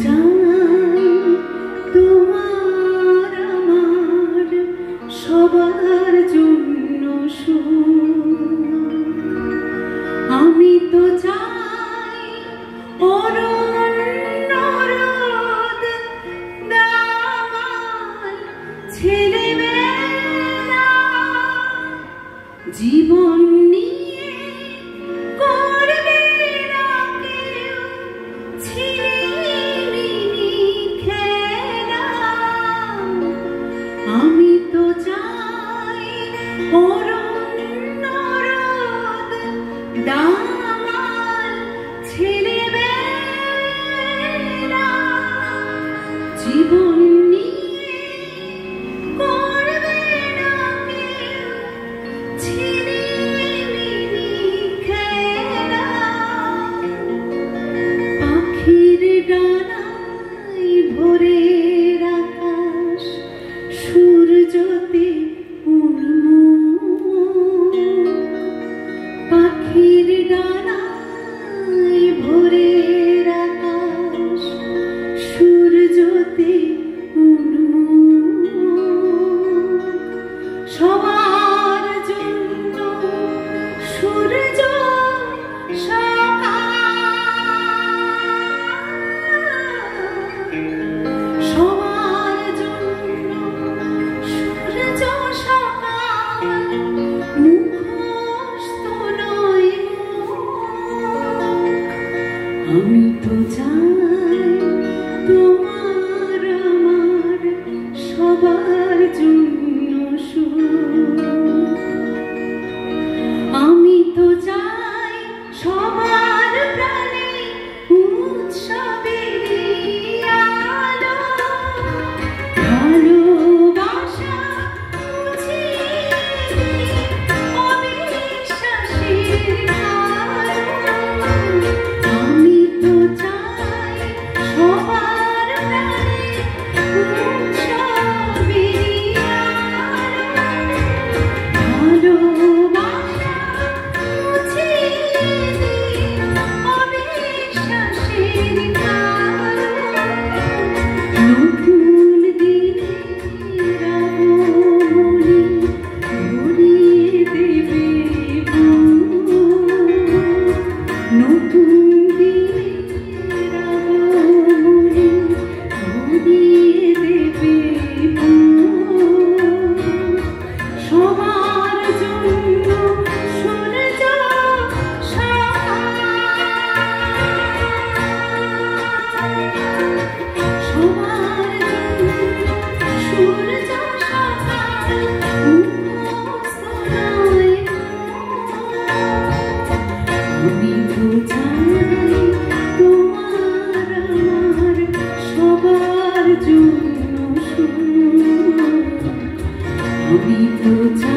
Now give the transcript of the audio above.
চাই তোমার আমার সবার জন্য আমি তো চাই ছেলেবেলা জীবন নিয়ে করবে না কেউ ছিনিমিনি খেলা আমি তো চাই দামাল ছেলেবেলা জীবন নিয়ে করবে না কেউ ছিনিমিনি খেলা পাখির ডানায় ভোরের আকাশ সূর্যতে পাখির ডানায় ভোরের আকাশ সূর্যতে সবার জন্য সূর্য সবার জন্য সূর্য সকাল মুখস্থ নয় আমি তো চাই তোমার আমার সবার জন্য আমি তো চাই সবার প্রাণে উৎসবের আলো ভালোবাসা অবিশ্বাসের আমি তো চাই সবার প্রাণে উৎসবের আলো আমি তো চাই তোমার আমার সবার জন্য আমি তো চাই